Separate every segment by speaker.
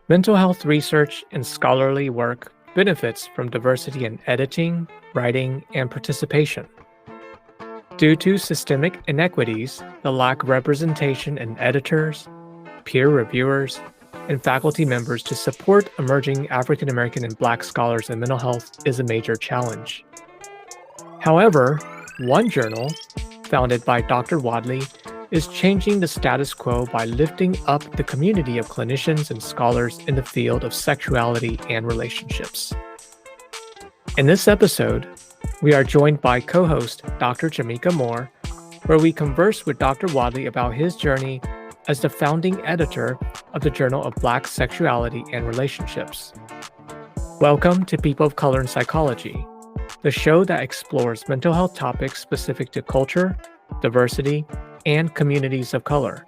Speaker 1: Mental health research and scholarly work benefits from diversity in editing, writing, and participation. Due to systemic inequities, the lack of representation in editors, peer reviewers, and faculty members to support emerging African American and Black scholars in mental health is a major challenge. However, one journal, founded by Dr. Wadley, is changing the status quo by lifting up the community of clinicians and scholars in the field of sexuality and relationships. In this episode, we are joined by co-host Dr. Jamika Moore, where we converse with Dr. Wadley about his journey as the founding editor of the Journal of Black Sexuality and Relationships. Welcome to People of Color in Psychology, the show that explores mental health topics specific to culture, diversity, and communities of color.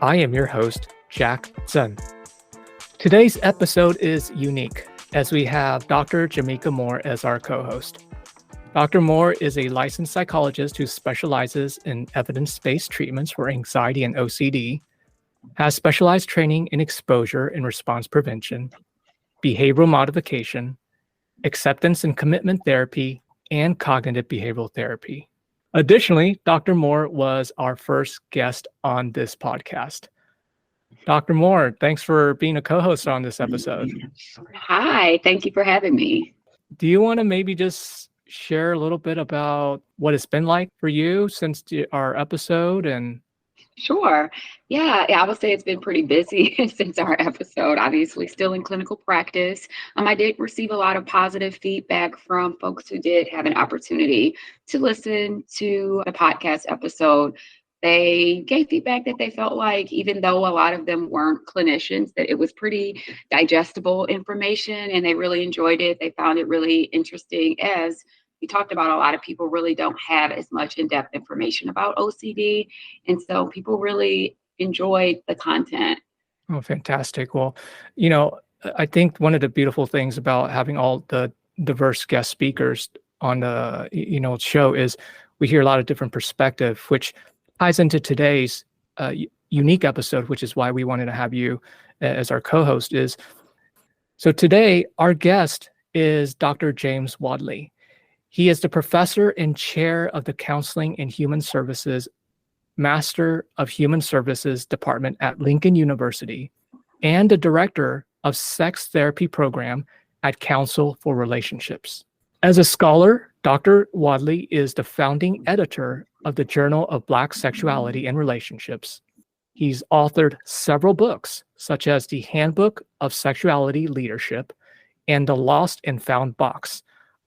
Speaker 1: I am your host, Jack Zhen. Today's episode is unique as we have Dr. Jamika Moore as our co-host. Dr. Moore is a licensed psychologist who specializes in evidence-based treatments for anxiety and OCD, has specialized training in exposure and response prevention, behavioral modification, acceptance and commitment therapy, and cognitive behavioral therapy. Additionally, Dr. Moore was our first guest on this podcast. Dr. Moore, thanks for being a co-host on this episode.
Speaker 2: Hi, thank you for having me.
Speaker 1: Do you want to maybe just share a little bit about what it's been like for you since our episode? And
Speaker 2: Sure. Yeah, I would say it's been pretty busy since our episode, obviously still in clinical practice. I did receive a lot of positive feedback from folks who did have an opportunity to listen to the podcast episode. They gave feedback that they felt like, even though a lot of them weren't clinicians, that it was pretty digestible information and they really enjoyed it. They found it really interesting. As we talked about, a lot of people really don't have as much in-depth information about OCD. And so people really enjoyed the content.
Speaker 1: oh, fantastic. Well, I think one of the beautiful things about having all the diverse guest speakers on the show is we hear a lot of different perspective, which ties into today's unique episode, which is why we wanted to have you as our co-host. So today, our guest is Dr. James Wadley. He is the professor and chair of the Counseling and Human Services Master of Human Services Department at Lincoln University and the director of Sex Therapy Program at Council for Relationships. As a scholar, Dr. Wadley is the founding editor of the Journal of Black Sexuality and Relationships. He's authored several books, such as the Handbook of Sexuality Leadership and The Lost and Found Box,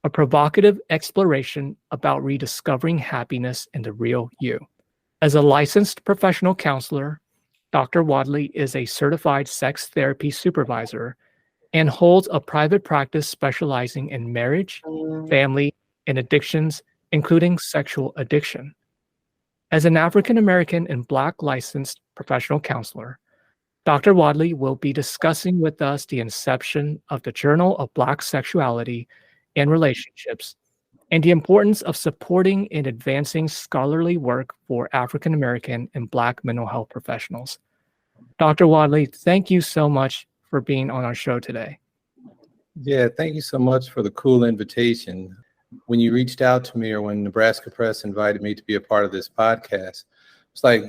Speaker 1: a provocative exploration about rediscovering happiness in the real you. As a licensed professional counselor, Dr. Wadley is a certified sex therapy supervisor and holds a private practice specializing in marriage, family, and addictions, including sexual addiction. As an African American and Black licensed professional counselor, Dr. Wadley will be discussing with us the inception of the Journal of Black Sexuality and Relationships, and the importance of supporting and advancing scholarly work for African American and Black mental health professionals. Dr. Wadley, thank you so much for being on our show today.
Speaker 3: Yeah, thank you so much for the cool invitation. When you reached out to me, or when Nebraska Press invited me to be a part of this podcast, it's like,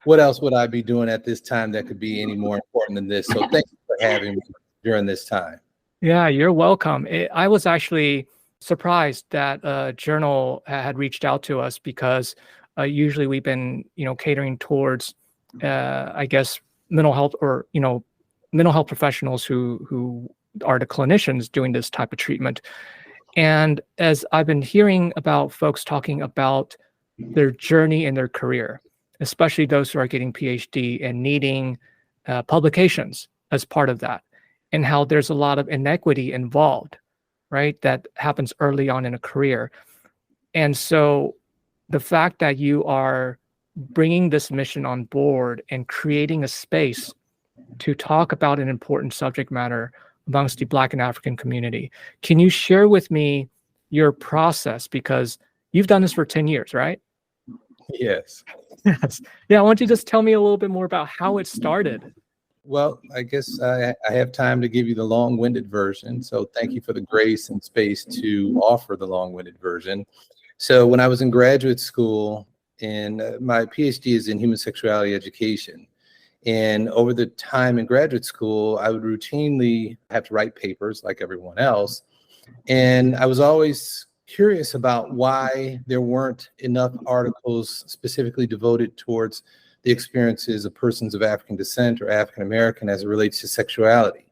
Speaker 3: what else would I be doing at this time that could be any more important than this? So thank you for having me during this time.
Speaker 1: Yeah, you're welcome. I was actually surprised that a journal had reached out to us because usually we've been, catering towards, mental health or, mental health professionals who are the clinicians doing this type of treatment. And as I've been hearing about folks talking about their journey in their career, especially those who are getting PhD and needing publications as part of that, and how there's a lot of inequity involved, right? That happens early on in a career. And so the fact that you are bringing this mission on board and creating a space to talk about an important subject matter amongst the Black and African community, can you share with me your process? Because you've done this for 10 years, right?
Speaker 3: Yes.
Speaker 1: Yes. Yeah, why don't you just tell me a little bit more about how it started?
Speaker 3: Well, I guess I have time to give you the long-winded version. So thank you for the grace and space to offer the long-winded version. So when I was in graduate school, and my PhD is in human sexuality education. And over the time in graduate school, I would routinely have to write papers like everyone else. And I was always curious about why there weren't enough articles specifically devoted towards the experiences of persons of African descent or African American as it relates to sexuality.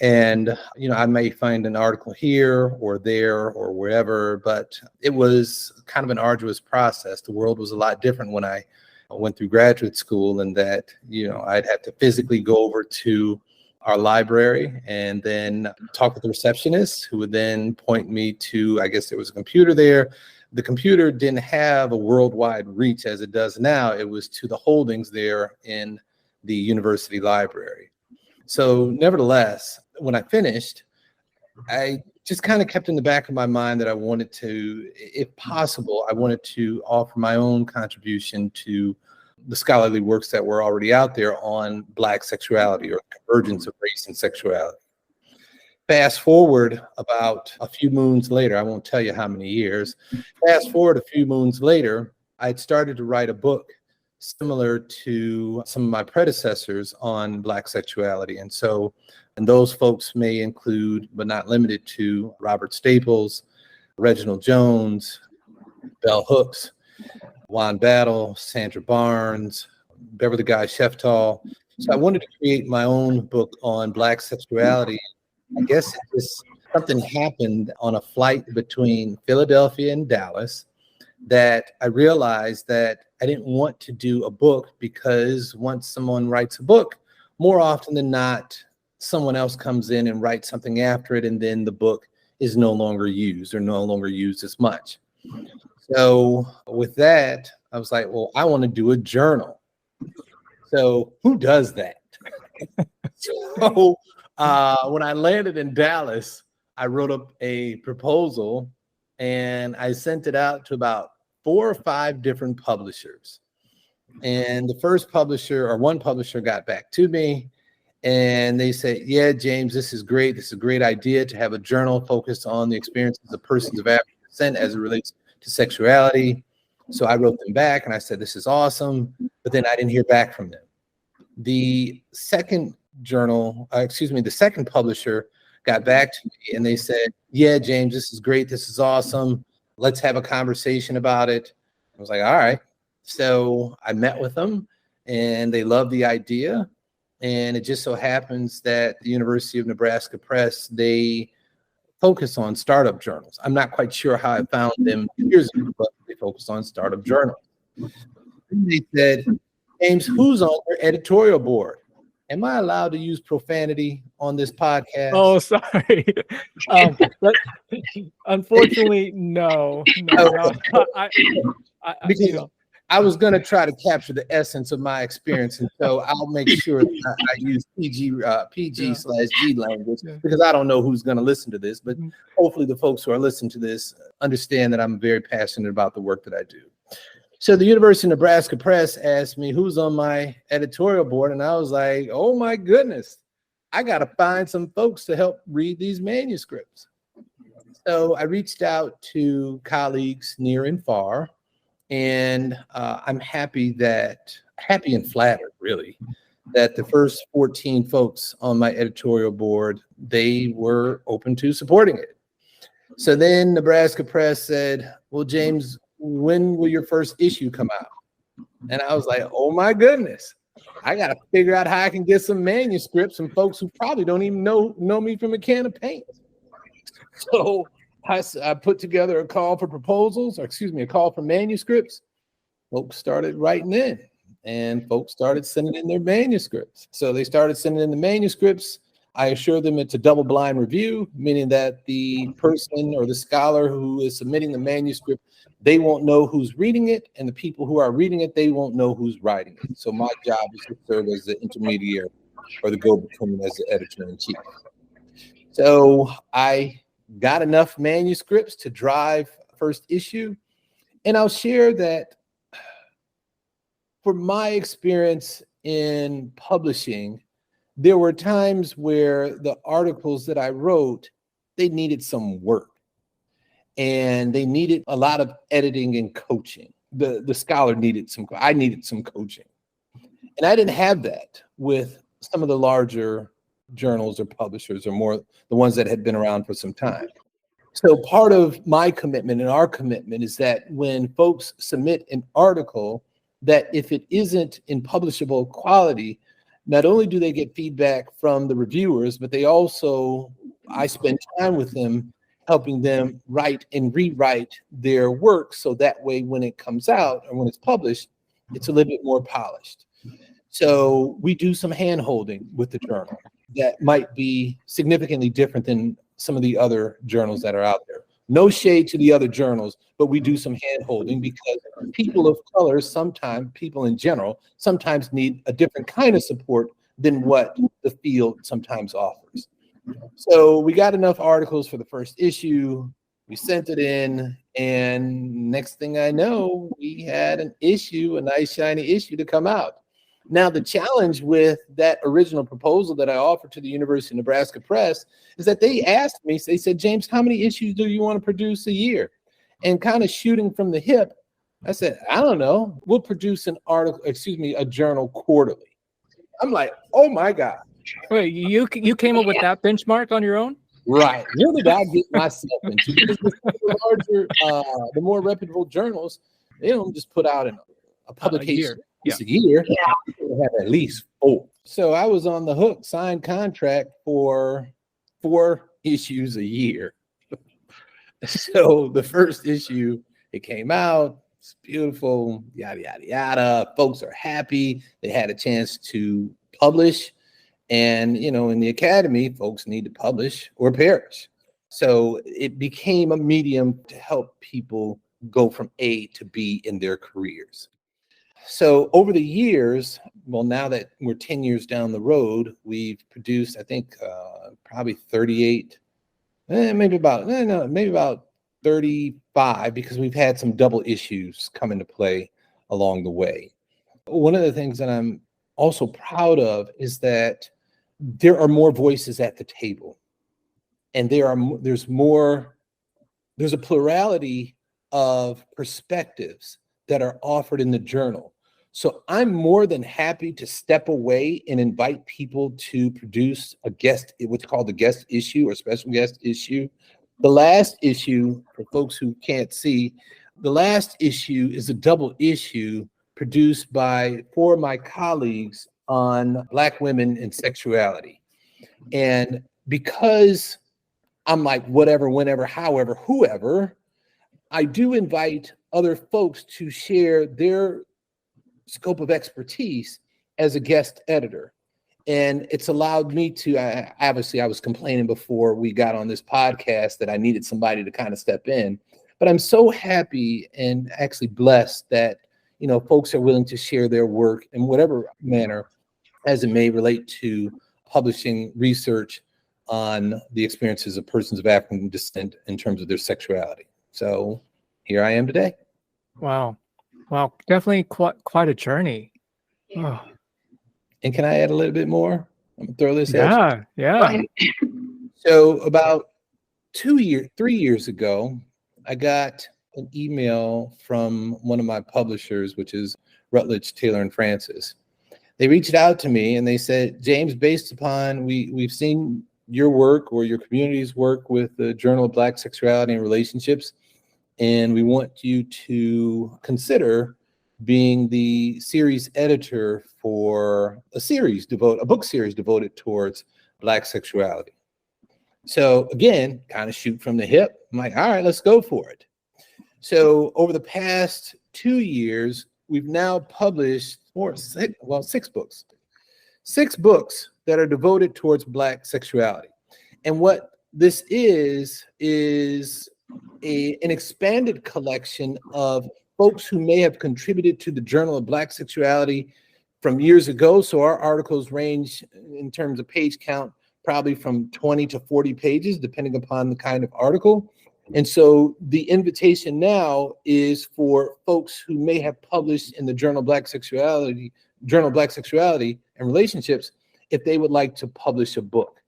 Speaker 3: And, I may find an article here or there or wherever, but it was kind of an arduous process. The world was a lot different when I went through graduate school, and that, I'd have to physically go over to our library and then talk with the receptionist, who would then point me to, I guess there was a computer there. The computer didn't have a worldwide reach as it does now. It was to the holdings there in the university library. So nevertheless, when I finished, I just kind of kept in the back of my mind that I wanted to, if possible, I wanted to offer my own contribution to the scholarly works that were already out there on Black sexuality or convergence of race and sexuality. Fast forward about a few moons later, I won't tell you how many years, fast forward a few moons later, I'd started to write a book similar to some of my predecessors on Black sexuality. And those folks may include, but not limited to, Robert Staples, Reginald Jones, Bell Hooks, Juan Battle, Sandra Barnes, Beverly Guy Sheftall. So I wanted to create my own book on Black sexuality. I guess something happened on a flight between Philadelphia and Dallas that I realized that I didn't want to do a book, because once someone writes a book, more often than not, someone else comes in and writes something after it, and then the book is no longer used or no longer used as much. So with that, I was like, well, I want to do a journal. So who does that? So when I landed in Dallas, I wrote up a proposal and I sent it out to about 4 or 5 different publishers. And the first publisher, or one publisher, got back to me and they said, yeah, James, this is great. This is a great idea to have a journal focused on the experiences of persons of African descent as it relates to sexuality. So I wrote them back and I said, this is awesome. But then I didn't hear back from them. The second the second publisher got back to me and they said, yeah, James, this is great. This is awesome. Let's have a conversation about it. I was like, all right. So I met with them and they loved the idea. And it just so happens that the University of Nebraska Press, they focus on startup journals. I'm not quite sure how I found them years ago, but they focus on startup journals. And they said, James, who's on your editorial board? Am I allowed to use profanity on this podcast?
Speaker 1: Oh, sorry. Unfortunately, no.
Speaker 3: Because I was going to try to capture the essence of my experience, and so I'll make sure that I use PG/G language, because I don't know who's going to listen to this, but hopefully the folks who are listening to this understand that I'm very passionate about the work that I do. So the University of Nebraska Press asked me who's on my editorial board, and I was like, oh my goodness, I got to find some folks to help read these manuscripts. So I reached out to colleagues near and far, and I'm happy and flattered, really, that the first 14 folks on my editorial board, they were open to supporting it. So then Nebraska Press said, well, James, when will your first issue come out? And I was like, oh my goodness, I got to figure out how I can get some manuscripts from folks who probably don't even know me from a can of paint. So I put together a call for proposals, a call for manuscripts. Folks started writing in, and folks started sending in their manuscripts. So they started sending in the manuscripts. I assure them it's a double-blind review, meaning that the person or the scholar who is submitting the manuscript, they won't know who's reading it, and the people who are reading it, they won't know who's writing it. So my job is to serve as the intermediary or the go-between as the editor-in-chief. So I got enough manuscripts to drive first issue, and I'll share that for my experience in publishing, there were times where the articles that I wrote, they needed some work and they needed a lot of editing and coaching. The scholar I needed some coaching. And I didn't have that with some of the larger journals or publishers or more the ones that had been around for some time. So part of my commitment and our commitment is that when folks submit an article, that if it isn't in publishable quality, not only do they get feedback from the reviewers, but I spend time with them, helping them write and rewrite their work. So that way, when it comes out or when it's published, it's a little bit more polished. So we do some hand holding with the journal that might be significantly different than some of the other journals that are out there. No shade to the other journals, but we do some hand holding because people of color, people in general, sometimes need a different kind of support than what the field sometimes offers. So we got enough articles for the first issue. We sent it in, and next thing I know, we had a nice shiny issue to come out. Now, the challenge with that original proposal that I offered to the University of Nebraska Press is that they asked me, they said, James, how many issues do you want to produce a year? And kind of shooting from the hip, I said, I don't know. We'll produce a journal quarterly. I'm like, oh my God.
Speaker 1: Wait, you came up with that benchmark on your own?
Speaker 3: Right. Where did I get myself into? Because the more reputable journals, they don't just put out a publication a year. They have at least 4. So I was on the hook, signed contract for 4 issues a year. So the first issue, it came out, it's beautiful, yada, yada, yada. Folks are happy. They had a chance to publish. And, in the academy, folks need to publish or perish. So it became a medium to help people go from A to B in their careers. So over the years, well, now that we're 10 years down the road, we've produced, I think, probably 38, maybe about 35, because we've had some double issues come into play along the way. One of the things that I'm also proud of is that there are more voices at the table, and there's a plurality of perspectives that are offered in the journal. So I'm more than happy to step away and invite people to produce what's called the guest issue or special guest issue. The last issue, for folks who can't see, the last issue is a double issue produced by 4 of my colleagues on Black women and sexuality. And because I'm like, whatever, whenever, however, whoever, I do invite other folks to share their scope of expertise as a guest editor. And it's allowed me to, obviously I was complaining before we got on this podcast that I needed somebody to kind of step in, but I'm so happy and actually blessed that, folks are willing to share their work in whatever manner as it may relate to publishing research on the experiences of persons of African descent in terms of their sexuality. So here I am today.
Speaker 1: Wow. Definitely quite a journey.
Speaker 2: Yeah.
Speaker 1: Oh.
Speaker 3: And can I add a little bit more? I'm gonna throw this at you.
Speaker 1: Yeah.
Speaker 3: So about 3 years ago, I got an email from one of my publishers, which is Rutledge, Taylor and Francis. They reached out to me and they said, James, based upon we've seen your work or your community's work with the Journal of Black Sexuality and Relationships, and we want you to consider being the series editor for a book series devoted towards Black sexuality. So again, kind of shoot from the hip. I'm like, all right, let's go for it. So over the past 2 years, we've now published 6 books. 6 books that are devoted towards Black sexuality. And what this is an expanded collection of folks who may have contributed to the Journal of Black Sexuality from years ago. So our articles range in terms of page count, probably from 20 to 40 pages, depending upon the kind of article. And so the invitation now is for folks who may have published in the Journal of Black Sexuality Journal of Black Sexuality and Relationships if they would like to publish a book.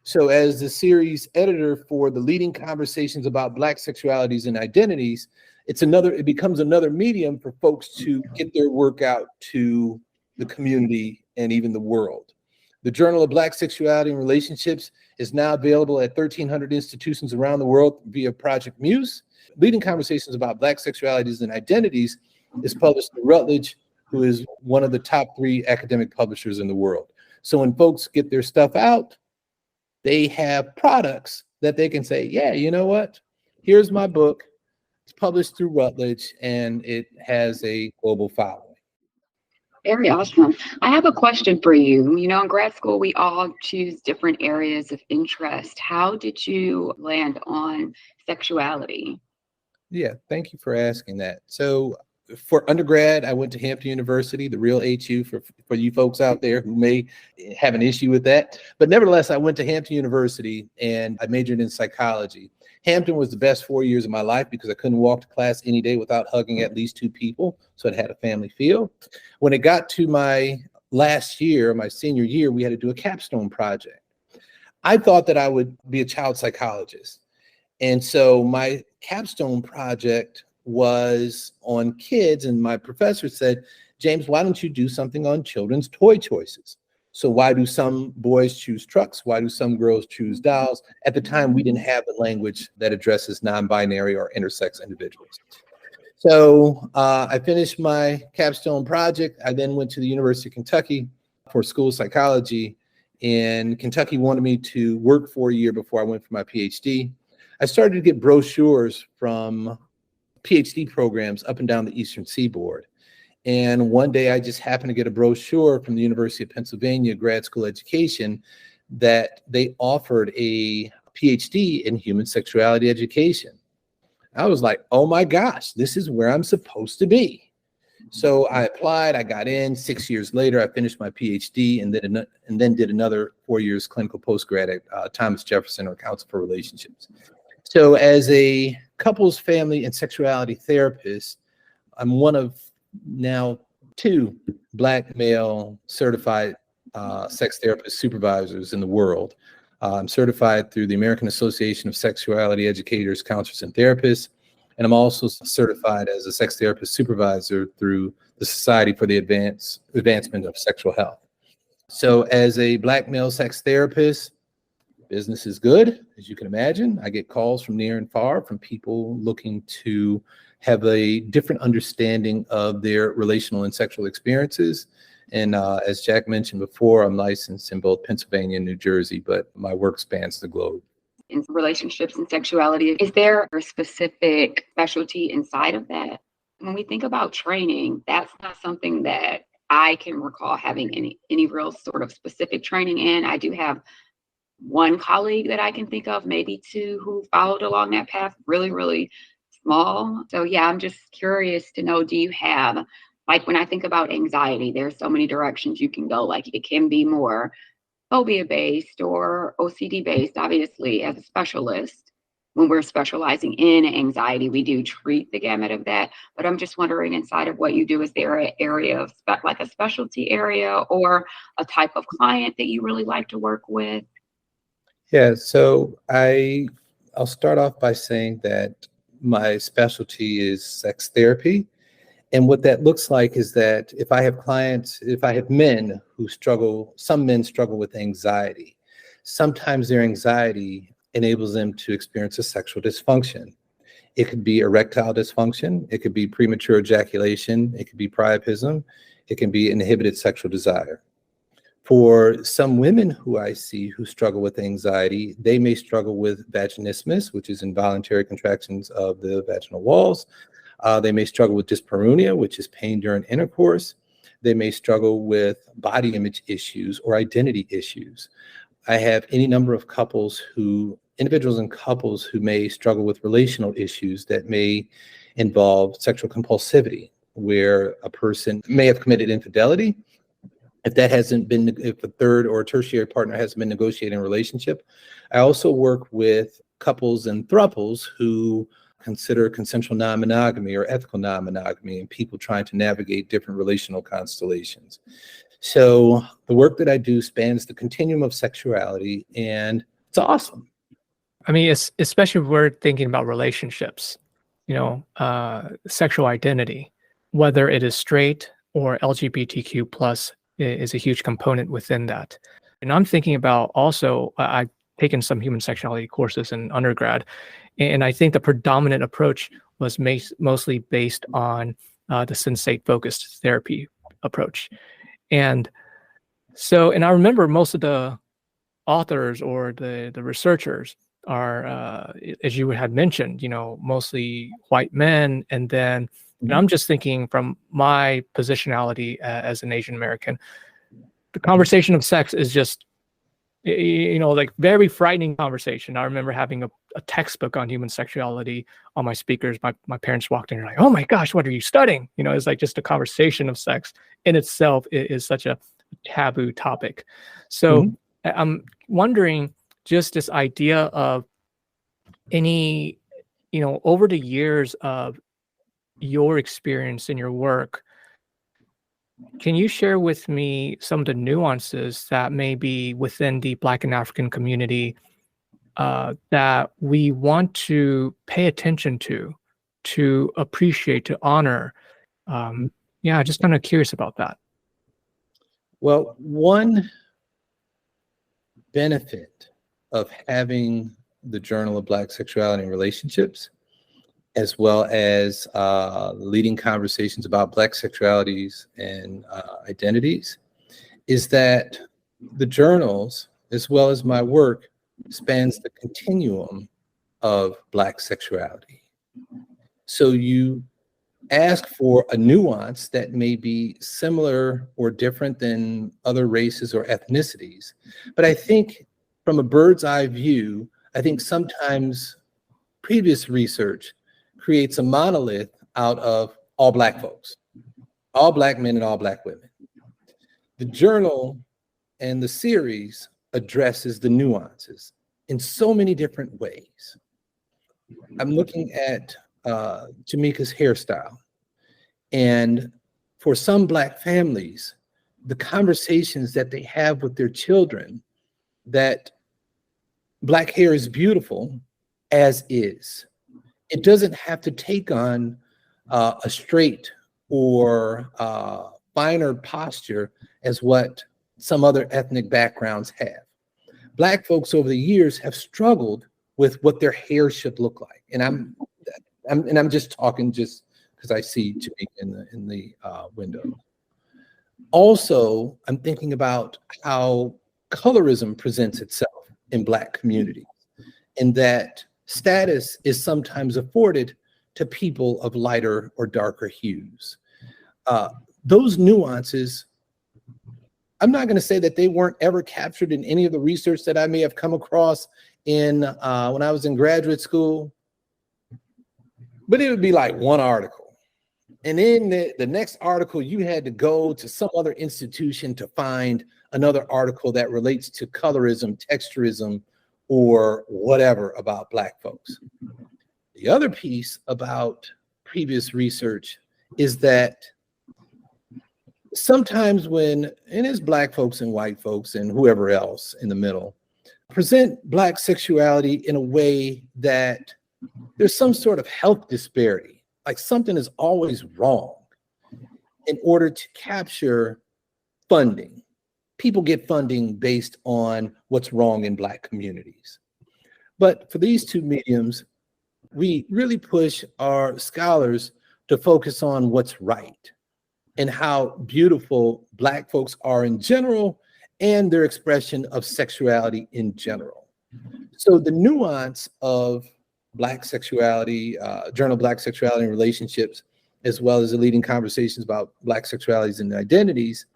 Speaker 3: So as the series editor for the leading conversations about Black sexualities and identities, it becomes another medium for folks to get their work out to the community and even the world. The Journal of Black Sexuality and Relationships is now available at 1,300 institutions around the world via Project Muse. Leading Conversations about Black Sexualities and Identities is published by Routledge, who is one of the top 3 academic publishers in the world. So when folks get their stuff out, they have products that they can say, yeah, you know what? Here's my book. It's published through Routledge, and it has a global following.
Speaker 2: Very awesome. I have a question for you. You know, in grad school, we all choose different areas of interest. How did you land on sexuality?
Speaker 3: Yeah, thank you for asking that. So for undergrad, I went to Hampton University, the real HU for you folks out there who may have an issue with that. But nevertheless, I went to Hampton University and I majored in psychology. Hampton was the best 4 years of my life because I couldn't walk to class any day without hugging at least 2 people. So it had a family feel. When it got to my last year, my senior year, we had to do a capstone project. I thought that I would be a child psychologist. And so my capstone project was on kids, and my professor said, James, why don't you do something on children's toy choices? So why do some boys choose trucks? Why do some girls choose dolls? At the time, we didn't have the language that addresses non-binary or intersex individuals. So I finished my capstone project. I then went to the University of Kentucky for school of psychology, and Kentucky wanted me to work for a year before I went for my PhD. I started to get brochures from PhD programs up and down the Eastern Seaboard. And one day I just happened to get a brochure from the University of Pennsylvania grad school education that they offered a PhD in human sexuality education. I was like, oh my gosh, this is where I'm supposed to be. So I applied, I got in. 6 years later, I finished my PhD and then did another 4 years clinical postgrad at Thomas Jefferson or Council for Relationships. So as a couples, family, and sexuality therapist, I'm one of now 2 Black male certified sex therapist supervisors in the world. I'm certified through the American Association of Sexuality Educators, Counselors, and Therapists, and I'm also certified as a sex therapist supervisor through the Society for the Advancement of Sexual Health. So as a Black male sex therapist, business is good, as you can imagine. I get calls from near and far from people looking to have a different understanding of their relational and sexual experiences. And as Jack mentioned before, I'm licensed in both Pennsylvania and New Jersey, but my work spans the globe.
Speaker 2: In relationships and sexuality, is there a specific specialty inside of that? When we think about training, that's not something that I can recall having any real sort of specific training in. I do have one colleague that I can think of, maybe 2, who followed along that path, really, really small. So yeah, I'm just curious to know, do you have, like when I think about anxiety, there's so many directions you can go. Like it can be more phobia based or OCD based. Obviously, as a specialist, when we're specializing in anxiety, we do treat the gamut of that. But I'm just wondering, inside of what you do, is there an area of like a specialty area or a type of client that you really like to work with?
Speaker 3: Yeah, so I'll start off by saying that my specialty is sex therapy. And what that looks like is that if I have men who struggle, some men struggle with anxiety. Sometimes their anxiety enables them to experience a sexual dysfunction. It could be erectile dysfunction. It could be premature ejaculation. It could be priapism. It can be inhibited sexual desire. For some women who I see who struggle with anxiety, they may struggle with vaginismus, which is involuntary contractions of the vaginal walls. They may struggle with dyspareunia, which is pain during intercourse. They may struggle with body image issues or identity issues. I have any number of individuals and couples who may struggle with relational issues that may involve sexual compulsivity, where a person may have committed infidelity. If a third or tertiary partner hasn't been negotiating a relationship. I also work with couples and thruples who consider consensual non-monogamy or ethical non-monogamy and people trying to navigate different relational constellations. So the work that I do spans the continuum of sexuality, and it's awesome.
Speaker 1: I mean, especially if we're thinking about relationships, sexual identity, whether it is straight or LGBTQ plus is a huge component within that. And I'm thinking about also, I've taken some human sexuality courses in undergrad, and I think the predominant approach was mostly based on the sensate focused therapy approach. And I remember most of the authors or the researchers are, as you had mentioned, mostly white men. And then I'm just thinking from my positionality as an Asian American, the conversation of sex is just, like very frightening conversation. I remember having a textbook on human sexuality on my speakers. My parents walked in and like, oh my gosh, what are you studying? It's like just a conversation of sex in itself is such a taboo topic. So I'm wondering, just this idea of any, over the years of your experience in your work, can you share with me some of the nuances that may be within the Black and African community that we want to pay attention to appreciate, to honor? Just kind of curious about that.
Speaker 3: Well, one benefit of having the Journal of Black Sexuality and Relationships, as well as leading conversations about Black sexualities and identities, is that the journals, as well as my work, spans the continuum of Black sexuality. So you ask for a nuance that may be similar or different than other races or ethnicities. But I think from a bird's eye view, I think sometimes previous research creates a monolith out of all Black folks, all Black men and all Black women. The journal and the series addresses the nuances in so many different ways. I'm looking at Jamaica's hairstyle. And for some Black families, the conversations that they have with their children, that Black hair is beautiful as is. It doesn't have to take on a straight or finer posture as what some other ethnic backgrounds have. Black folks over the years have struggled with what their hair should look like. And I'm just talking just because I see Jamaica in the window. Also, I'm thinking about how colorism presents itself in Black communities, and that status is sometimes afforded to people of lighter or darker hues. Those nuances, I'm not going to say that they weren't ever captured in any of the research that I may have come across in when I was in graduate school, but it would be like one article. And in the next article, you had to go to some other institution to find another article that relates to colorism, texturism, or whatever about Black folks. The other piece about previous research is that sometimes and it's Black folks and white folks and whoever else in the middle, present Black sexuality in a way that there's some sort of health disparity, like something is always wrong in order to capture funding. People get funding based on what's wrong in Black communities. But for these two mediums, we really push our scholars to focus on what's right and how beautiful Black folks are in general and their expression of sexuality in general. So the nuance of Black sexuality, Journal of Black Sexuality and Relationships, as well as the leading conversations about Black sexualities and identities,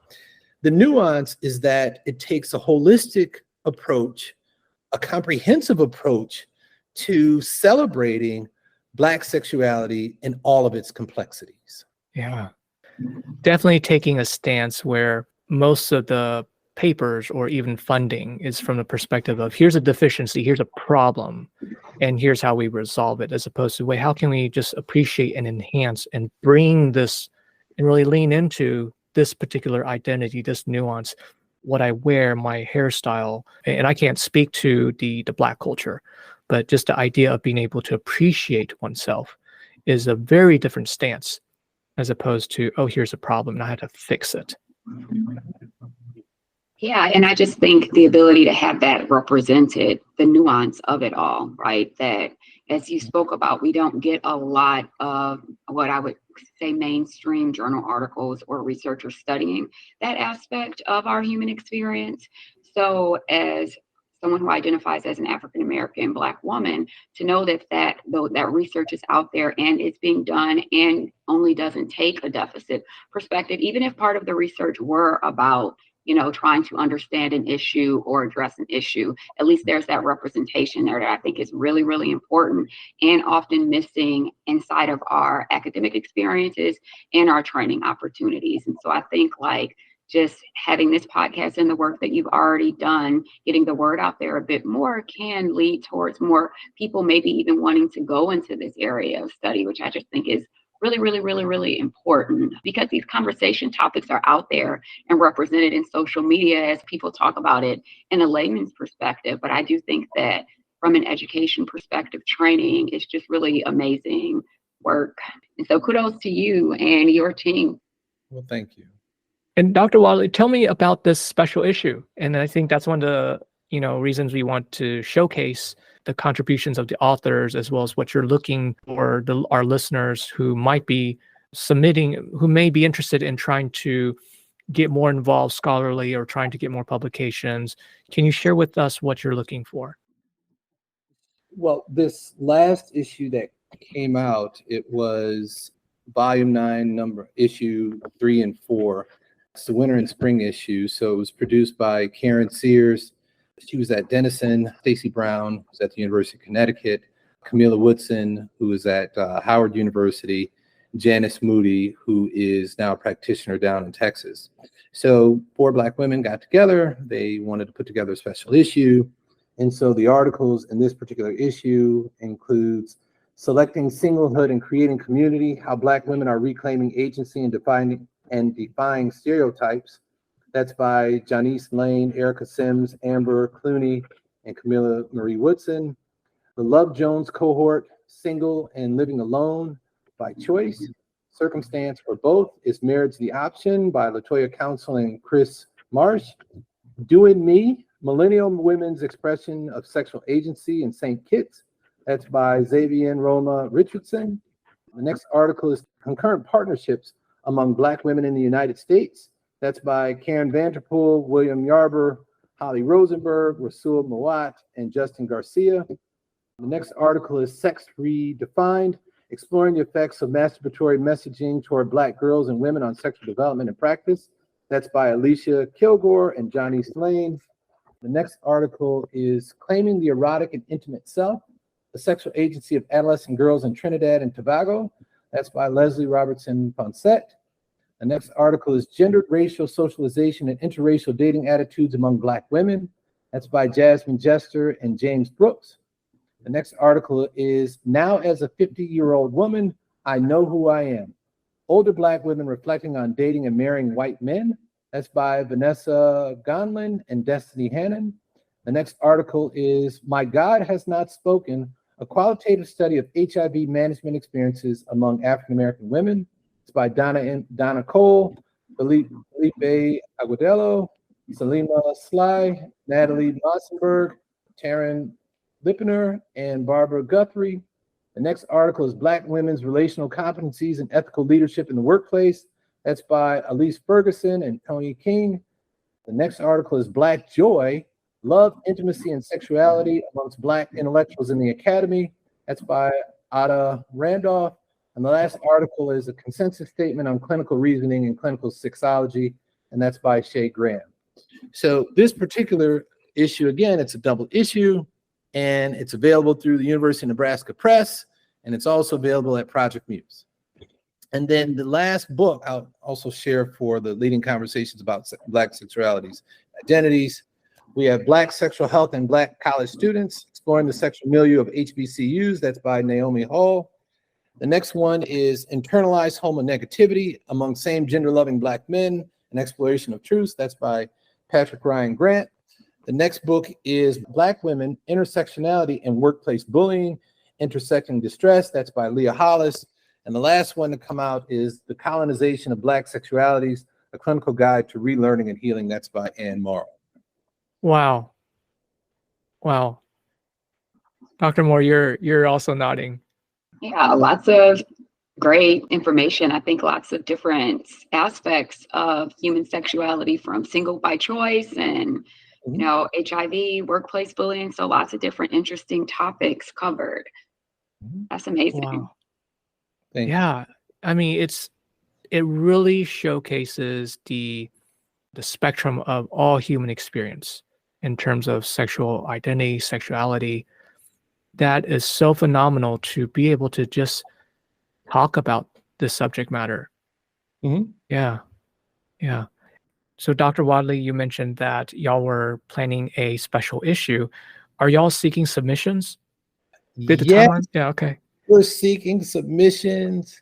Speaker 3: the nuance is that it takes a holistic approach, a comprehensive approach to celebrating Black sexuality in all of its complexities.
Speaker 1: Yeah, definitely taking a stance where most of the papers or even funding is from the perspective of here's a deficiency, here's a problem, and here's how we resolve it, as opposed to, wait, how can we just appreciate and enhance and bring this and really lean into this particular identity, this nuance, what I wear, my hairstyle. And I can't speak to the Black culture, but just the idea of being able to appreciate oneself is a very different stance, as opposed to, oh, here's a problem and I had to fix it.
Speaker 2: Yeah, and I just think the ability to have that represented, the nuance of it all, right? That, as you spoke about, we don't get a lot of what I would say mainstream journal articles or researchers studying that aspect of our human experience. So as someone who identifies as an African American Black woman, to know that research is out there and it's being done and only doesn't take a deficit perspective, even if part of the research were about trying to understand an issue or address an issue, at least there's that representation there that I think is really, really important and often missing inside of our academic experiences and our training opportunities. And so I think just having this podcast and the work that you've already done, getting the word out there a bit more can lead towards more people maybe even wanting to go into this area of study, which I just think is really, really, really, really important, because these conversation topics are out there and represented in social media as people talk about it in a layman's perspective. But I do think that from an education perspective, training is just really amazing work. And so kudos to you and your team.
Speaker 3: Well, thank you.
Speaker 1: And Dr. Wadley, tell me about this special issue. And I think that's one of the reasons we want to showcase the contributions of the authors, as well as what you're looking for our listeners who might be submitting, who may be interested in trying to get more involved scholarly or trying to get more publications. Can you share with us what you're looking for?
Speaker 3: Well, this last issue that came out, it was volume 9, issue 3 and 4. It's the winter and spring issue. So it was produced by Karen Sears. She was at Denison. Stacy Brown was at the University of Connecticut. Camilla Woodson, who is at Howard University. Janice Moody, who is now a practitioner down in Texas. So 4 Black women got together. They wanted to put together a special issue. And so the articles in this particular issue includes Selecting Singlehood and Creating Community, How Black Women Are Reclaiming Agency and Defying Stereotypes. That's by Janice Lane, Erica Sims, Amber Clooney, and Camilla Marie Woodson. The Love Jones Cohort, Single and Living Alone by Choice. Circumstance for Both is Marriage the Option by Latoya Council and Chris Marsh. Doing Me, Millennial Women's Expression of Sexual Agency in St. Kitts. That's by Xavier Roma Richardson. The next article is Concurrent Partnerships Among Black Women in the United States. That's by Karen Vanderpool, William Yarber, Holly Rosenberg, Rasul Mawat, and Justin Garcia. The next article is Sex Redefined, Exploring the Effects of Masturbatory Messaging Toward Black Girls and Women on Sexual Development and Practice. That's by Alicia Kilgore and Johnny Slane. The next article is Claiming the Erotic and Intimate Self, the Sexual Agency of Adolescent Girls in Trinidad and Tobago. That's by Leslie Robertson Ponset. The next article is Gendered Racial Socialization and Interracial Dating Attitudes Among Black Women. That's by Jasmine Jester and James Brooks. The next article is Now as a 50-Year-Old Woman, I Know Who I Am. Older Black Women Reflecting on Dating and Marrying White Men. That's by Vanessa Gonlin and Destiny Hannon. The next article is My God Has Not Spoken, a qualitative study of HIV management experiences among African American women. It's by Donna Cole, Felipe Agudelo, Selima Sly, Natalie Mossenberg, Taryn Lippener, and Barbara Guthrie. The next article is Black Women's Relational Competencies and Ethical Leadership in the Workplace. That's by Elise Ferguson and Tony King. The next article is Black Joy, Love, Intimacy, and Sexuality Amongst Black Intellectuals in the Academy. That's by Ada Randolph. And the last article is a consensus statement on clinical reasoning and clinical sexology, and that's by Shay Graham. So this particular issue, again, it's a double issue, and it's available through the University of Nebraska Press, and it's also available at Project Muse. And then the last book I'll also share for the leading conversations about Black sexualities identities. We have Black Sexual Health and Black College Students, Exploring the Sexual Milieu of HBCUs. That's by Naomi Hall. The next one is Internalized Homonegativity Among Same Gender Loving Black Men, An Exploration of Truth. That's by Patrick Ryan Grant. The next book is Black Women, Intersectionality and Workplace Bullying, Intersecting Distress. That's by Leah Hollis. And the last one to come out is The Colonization of Black Sexualities, A Clinical Guide to Relearning and Healing. That's by Ann Morrow.
Speaker 1: Wow. Wow. Dr. Moore, you're also nodding.
Speaker 2: Yeah, lots of great information. I think lots of different aspects of human sexuality, from single by choice and HIV, workplace bullying. So lots of different interesting topics covered. That's amazing.
Speaker 1: Wow.
Speaker 3: Thank you.
Speaker 1: Yeah. I mean, it really showcases the spectrum of all human experience in terms of sexual identity, sexuality. That is so phenomenal to be able to just talk about this subject matter. Yeah. Yeah. So Dr. Wadley, you mentioned that y'all were planning a special issue. Are y'all seeking submissions? Did the timeline? Yeah, okay.
Speaker 3: We're seeking submissions,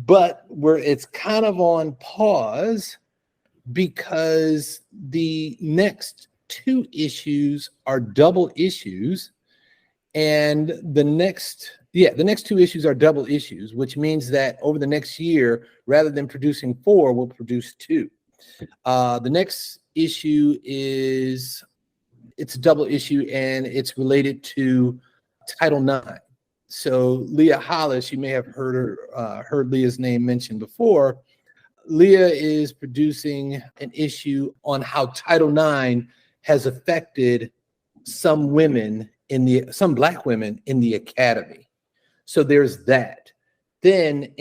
Speaker 3: but it's kind of on pause because the next two issues are double issues. And the next two issues are double issues, which means that over the next year, rather than producing 4, we'll produce 2. The next issue it's a double issue, and it's related to Title IX. So Leah Hollis, you may have heard Leah's name mentioned before. Leah is producing an issue on how Title IX has affected some Black women in the academy. So there's that. Then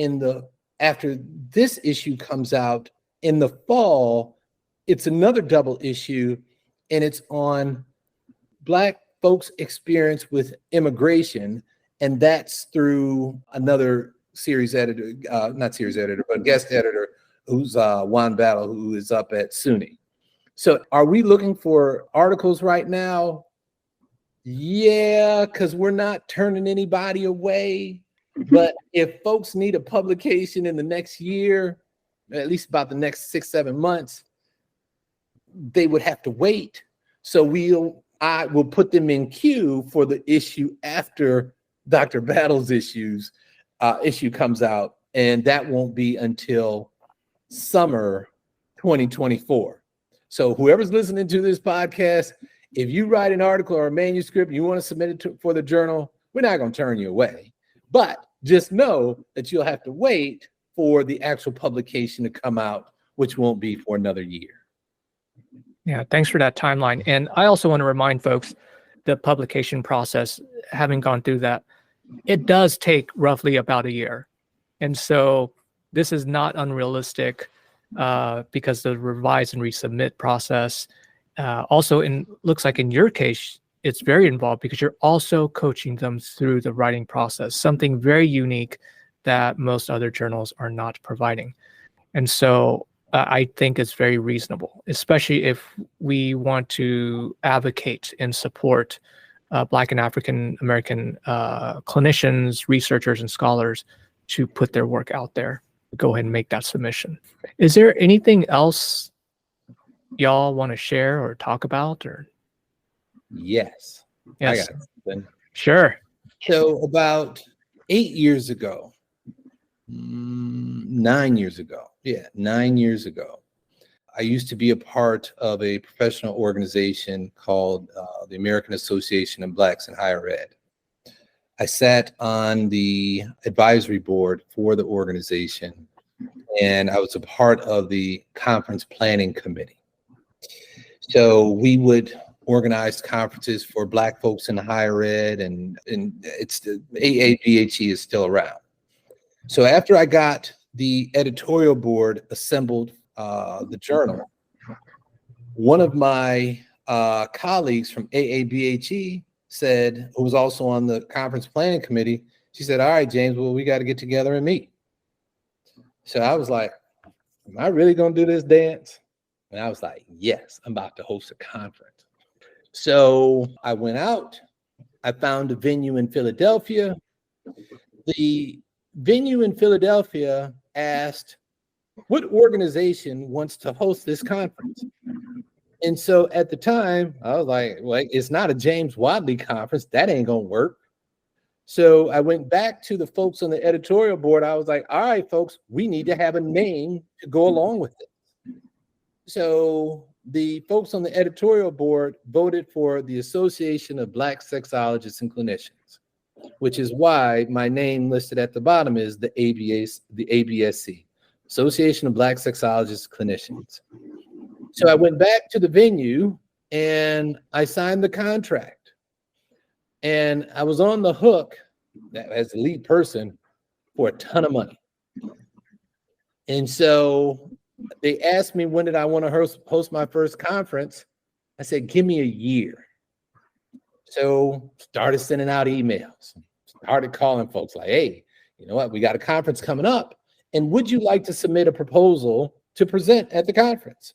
Speaker 3: after this issue comes out in the fall, it's another double issue, and it's on Black folks' experience with immigration, and that's through another guest editor, who's Juan Battle, who is up at SUNY. So are we looking for articles right now? Yeah, because we're not turning anybody away. But if folks need a publication in the next year, at least about the next 6-7 months, they would have to wait. So I will put them in queue for the issue after Dr. Battle's issue comes out, and that won't be until summer 2024. So whoever's listening to this podcast, if you write an article or a manuscript and you want to submit it for the journal, we're not going to turn you away. But just know that you'll have to wait for the actual publication to come out, which won't be for another year.
Speaker 1: Yeah, thanks for that timeline. And I also want to remind folks, the publication process, having gone through that, it does take roughly about a year. And so this is not unrealistic because the revise and resubmit process also looks like in your case, it's very involved because you're also coaching them through the writing process, something very unique that most other journals are not providing. And so I think it's very reasonable, especially if we want to advocate and support Black and African American clinicians, researchers, and scholars to put their work out there. Go ahead and make that submission. Is there anything else y'all want to share or talk about? Or
Speaker 3: Yes.
Speaker 1: Yes.
Speaker 3: I got something.
Speaker 1: Sure.
Speaker 3: So about 9 years ago, I used to be a part of a professional organization called the American Association of Blacks in Higher Ed. I sat on the advisory board for the organization, and I was a part of the conference planning committee. So we would organize conferences for Black folks in higher ed, and it's the AABHE is still around. So after I got the editorial board assembled the journal, one of my colleagues from AABHE said, who was also on the conference planning committee, she said, "All right, James, well, we got to get together and meet." So I was like, am I really going to do this dance? And I was like, yes, I'm about to host a conference. So I went out. I found a venue in Philadelphia. The venue in Philadelphia asked, what organization wants to host this conference? And so at the time, I was like, well, it's not a James Wadley conference. That ain't going to work. So I went back to the folks on the editorial board. I was like, all right, folks, we need to have a name to go along with it. So the folks on the editorial board voted for the Association of Black Sexologists and Clinicians, which is why my name listed at the bottom is the ABSC, Association of Black Sexologists and Clinicians. So I went back to the venue and I signed the contract. And I was on the hook as the lead person for a ton of money. And so they asked me, when did I want to host my first conference? I said, give me a year. So started sending out emails, started calling folks like, hey, you know what? We got a conference coming up. And would you like to submit a proposal to present at the conference?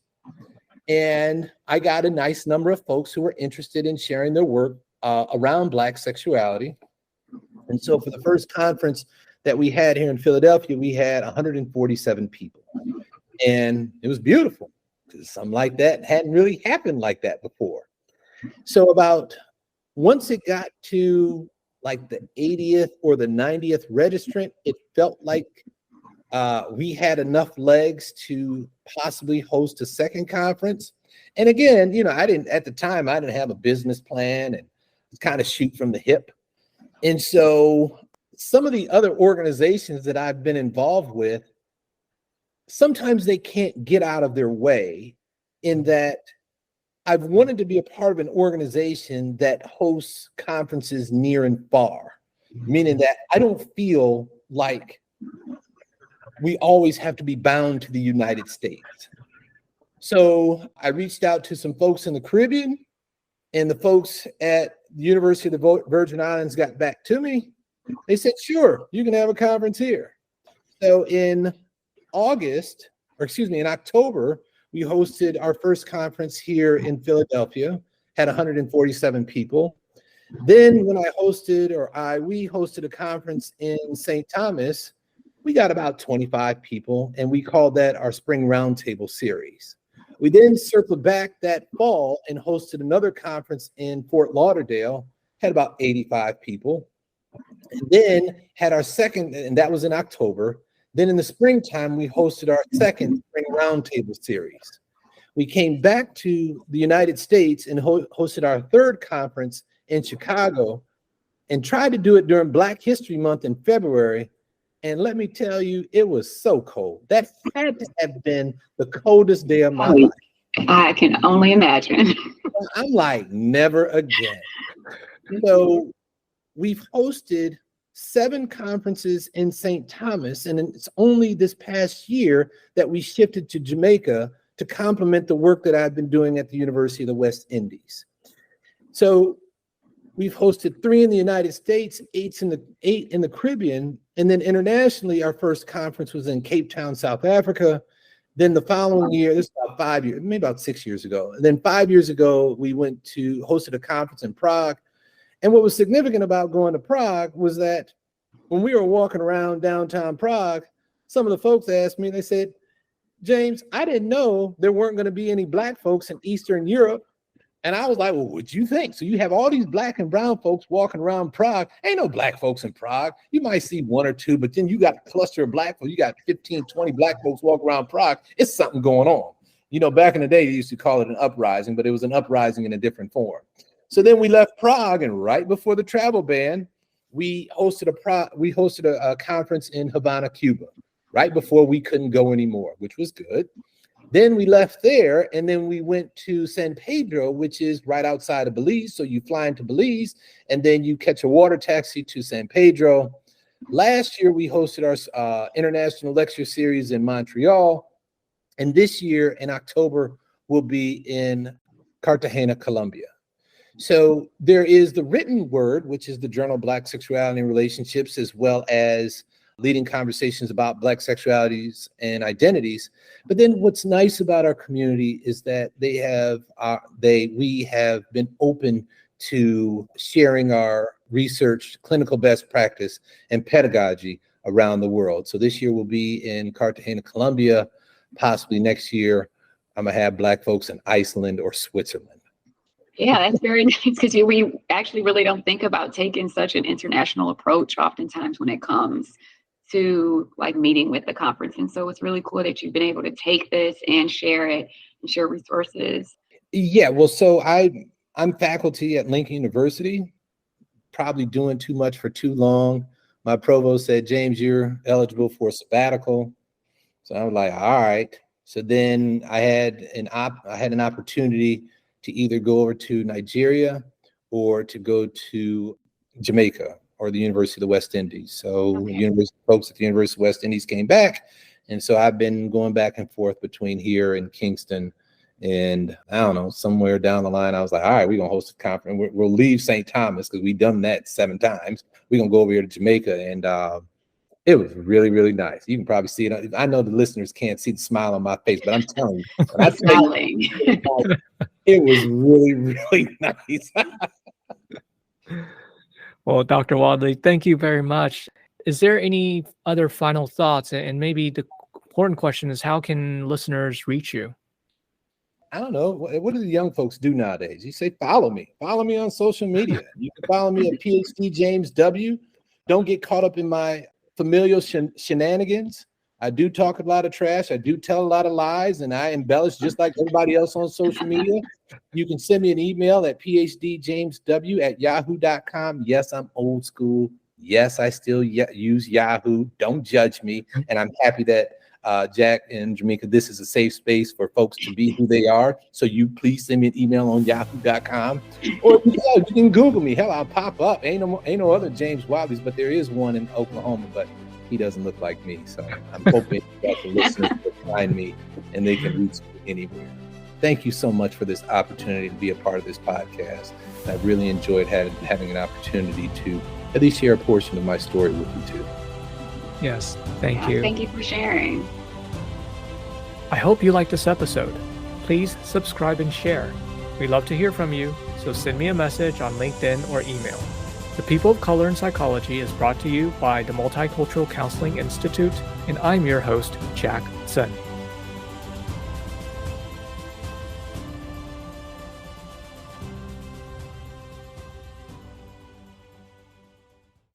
Speaker 3: And I got a nice number of folks who were interested in sharing their work around Black sexuality. And so for the first conference that we had here in Philadelphia, we had 147 people. And it was beautiful because something like that hadn't really happened like that before. So about once it got to like the 80th or the 90th registrant, it felt like we had enough legs to possibly host a second conference. And again, you know, at the time, I didn't have a business plan and kind of shoot from the hip. And so some of the other organizations that I've been involved with, sometimes they can't get out of their way, in that I've wanted to be a part of an organization that hosts conferences near and far, meaning that I don't feel like we always have to be bound to the United States. So I reached out to some folks in the Caribbean, and the folks at the University of the Virgin Islands got back to me. They said, sure, you can have a conference here. So in October, we hosted our first conference here in Philadelphia, had 147 people. Then when we hosted a conference in St. Thomas, we got about 25 people, and we called that our Spring Roundtable series. We then circled back that fall and hosted another conference in Fort Lauderdale, had about 85 people. And then had our second, and that was in October. Then in the springtime, we hosted our second Spring Roundtable series. We came back to the United States and hosted our third conference in Chicago and tried to do it during Black History Month in February. And let me tell you, it was so cold. That had to have been the coldest day of my life.
Speaker 2: I can only imagine.
Speaker 3: I'm like, never again. So we've hosted 7 conferences in St. Thomas, and it's only this past year that we shifted to Jamaica to complement the work that I've been doing at the University of the West Indies. So we've hosted 3 in the United States, 8 in the Caribbean, and then internationally, our first conference was in Cape Town, South Africa. Then the following year, this is about 5 years, maybe about 6 years ago. And then 5 years ago, we hosted a conference in Prague. And what was significant about going to Prague was that when we were walking around downtown Prague, some of the folks asked me, they said, James, I didn't know there weren't going to be any Black folks in Eastern Europe. And I was like, well, what'd you think? So you have all these Black and brown folks walking around Prague. Ain't no Black folks in Prague. You might see 1 or 2, but then you got a cluster of Black folks. You got 15, 20 Black folks walking around Prague. It's something going on. You know, back in the day, they used to call it an uprising, but it was an uprising in a different form. So then we left Prague, and right before the travel ban, we hosted a conference in Havana, Cuba, right before we couldn't go anymore, which was good. Then we left there, and then we went to San Pedro, which is right outside of Belize. So you fly into Belize, and then you catch a water taxi to San Pedro. Last year, we hosted our international lecture series in Montreal. And this year, in October, we'll be in Cartagena, Colombia. So there is the written word, which is the Journal of Black Sexuality and Relationships, as well as leading conversations about Black sexualities and identities. But then what's nice about our community is that we have been open to sharing our research, clinical best practice, and pedagogy around the world. So this year we'll be in Cartagena, Colombia. Possibly next year, I'm gonna have Black folks in Iceland or Switzerland.
Speaker 2: Yeah, that's very nice, because we actually really don't think about taking such an international approach oftentimes when it comes to like meeting with the conference. And so it's really cool that you've been able to take this and share it and share resources.
Speaker 3: Yeah, well, so I'm faculty at Lincoln University, probably doing too much for too long. My provost said, James, you're eligible for a sabbatical. So I was like, all right. So then I had an opportunity to either go over to Nigeria or to go to Jamaica or the University of the West Indies. So folks at the University of the West Indies came back. And so I've been going back and forth between here and Kingston. And I don't know, somewhere down the line, I was like, all right, we're going to host a conference. We'll leave St. Thomas because we've done that 7 times. We're going to go over here to Jamaica. And it was really, really nice. You can probably see it. I know the listeners can't see the smile on my face, but I'm telling you, it was really, really nice.
Speaker 1: Well, Dr. Wadley, thank you very much. Is there any other final thoughts? And maybe the important question is, how can listeners reach you?
Speaker 3: I don't know. What do the young folks do nowadays? You say, follow me. Follow me on social media. You can follow me at PhD James W. Don't get caught up in my familial shenanigans. I do talk a lot of trash. I do tell a lot of lies, and I embellish just like everybody else on social media. You can send me an email at phdjamesw@yahoo.com. Yes, I'm old school. Yes, I still use Yahoo. Don't judge me. And I'm happy that Jack and Jamaica, this is a safe space for folks to be who they are. So you please send me an email on yahoo.com, or you can Google me. Hell, I'll pop up. Ain't no other James Wadleys, but there is one in Oklahoma, but he doesn't look like me. So I'm hoping that the listeners will find me and they can reach me anywhere. Thank you so much for this opportunity to be a part of this podcast. I really enjoyed having an opportunity to at least share a portion of my story with you too.
Speaker 1: Yes, thank you.
Speaker 2: Thank you for sharing.
Speaker 1: I hope you liked this episode. Please subscribe and share. We love to hear from you, so send me a message on LinkedIn or email. The People of Color in Psychology is brought to you by the Multicultural Counseling Institute, and I'm your host, Jack Sun.